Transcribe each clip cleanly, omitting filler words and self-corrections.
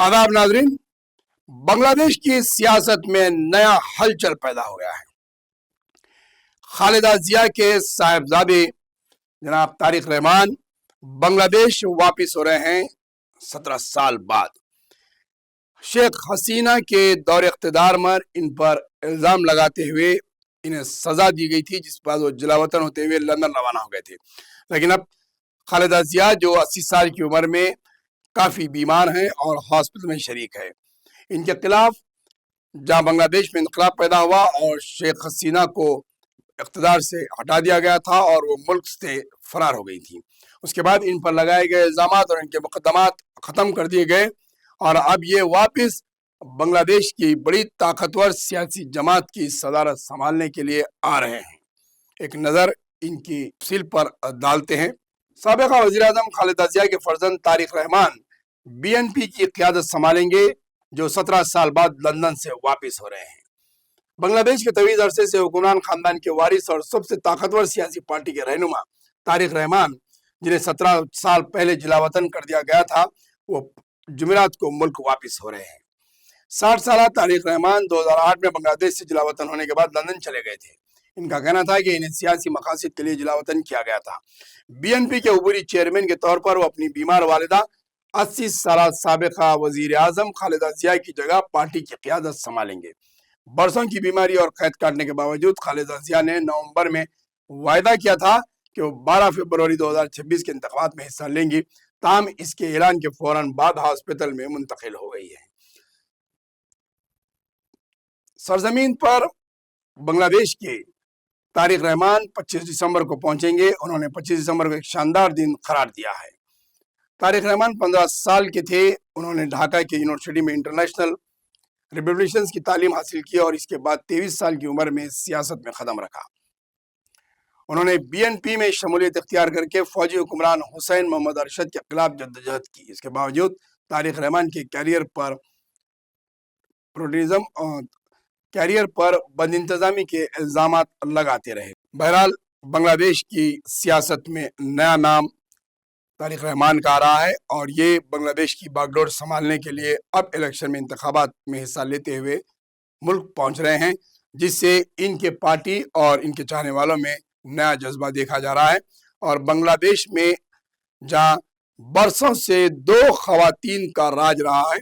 आदाब नाजरीन, बांग्लादेश की सियासत में नया हलचल पैदा हो गया है। खालिदा जिया के साहिबजादे जनाब तारिक रहमान बांग्लादेश वापिस हो रहे हैं 17 साल बाद। शेख हसीना के दौरे इख्तिदार में इन पर इल्जाम लगाते हुए इन्हें सजा दी गई थी, जिस पर वो जलावतन होते हुए लंदन रवाना हो गए थे। लेकिन अब खालिदा जिया जो 80 साल की उम्र में काफी बीमार हैं और हॉस्पिटल में शरीक है, इनके खिलाफ जहां बांग्लादेश में इंकलाब पैदा हुआ और शेख हसीना को इख्तिदार से हटा दिया गया था और वो मुल्क से फरार हो गई थी, उसके बाद इन पर लगाए गए इल्जाम और इनके मुकदमात खत्म कर दिए गए और अब ये वापस बांग्लादेश की बड़ी ताकतवर सियासी जमात की सदारत संभालने के लिए आ रहे हैं। एक नज़र इनकी तफसील पर डालते हैं। साबिक़ा वज़ीर-ए-आज़म खालिदा जिया के फर्जंद तारिक रहमान BNP की क़यादत संभालेंगे, जो 17 साल बाद लंदन से वापस हो रहे हैं। बांग्लादेश के तवील अरसे से हुक्मरान खानदान के वारिस और सबसे ताकतवर सियासी पार्टी के रहनुमा तारिक रहमान, जिन्हें 17 साल पहले जिलावतन कर दिया गया था, वो जुमेरात को मुल्क वापस हो रहे हैं। 60 साल तारिक रहमान 2008 में बांग्लादेश से जिलावतन होने के बाद लंदन चले गए थे। इनका कहना था कि इन्हें सियासी मकासद के लिए जिलावतन किया गया था। BNP के उबूरी चेयरमैन के तौर पर वो अपनी बीमार वालिदा 80 साल साबिक़ा वज़ीर आज़म खालिदा जिया की जगह पार्टी की क़यादत संभालेंगे। बरसों की बीमारी और कैद काटने के बावजूद खालिदा जिया ने नवंबर में वायदा किया था कि वो 12 फरवरी 2026 के इंतखाबात में हिस्सा लेंगी, ताहम इसके ऐलान के फौरन बाद हॉस्पिटल में मुंतकिल हो गई है। सरजमीन पर बांग्लादेश के तारिक रहमान 25 दिसंबर को पहुंचेंगे। उन्होंने 25 दिसंबर को एक शानदार दिन करार दिया है। तारिक रहमान 15 साल के थे। उन्होंने ढाका के यूनिवर्सिटी में इंटरनेशनल रिलेशंस की तालीम हासिल की और इसके बाद 23 साल की उम्र में सियासत में कदम रखा। उन्होंने BNP में शमूलियत इख्तियार करके फौजी हुक्मरान हुसैन मोहम्मद अरशद के खिलाफ जद्दोजहद की। इसके बावजूद तारिक रहमान के कैरियर पर बदइंतजामी के इल्जाम लगाते रहे। बहरहाल बांग्लादेश की सियासत में नया नाम तारिक रहमान का आ रहा है और ये बांग्लादेश की बागडोर संभालने के लिए अब इलेक्शन में इंतखाबात में हिस्सा लेते हुए मुल्क पहुंच रहे हैं, जिससे इनके पार्टी और इनके चाहने वालों में नया जज्बा देखा जा रहा है। और बांग्लादेश में जहां बरसों से 2 खवातीन का राज रहा है,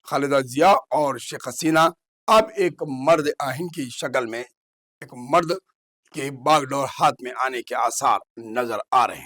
खालिदा जिया और शेख हसीना, अब एक मर्द आहिन की शक्ल में एक मर्द के बागडोर हाथ में आने के आसार नजर आ रहे हैं।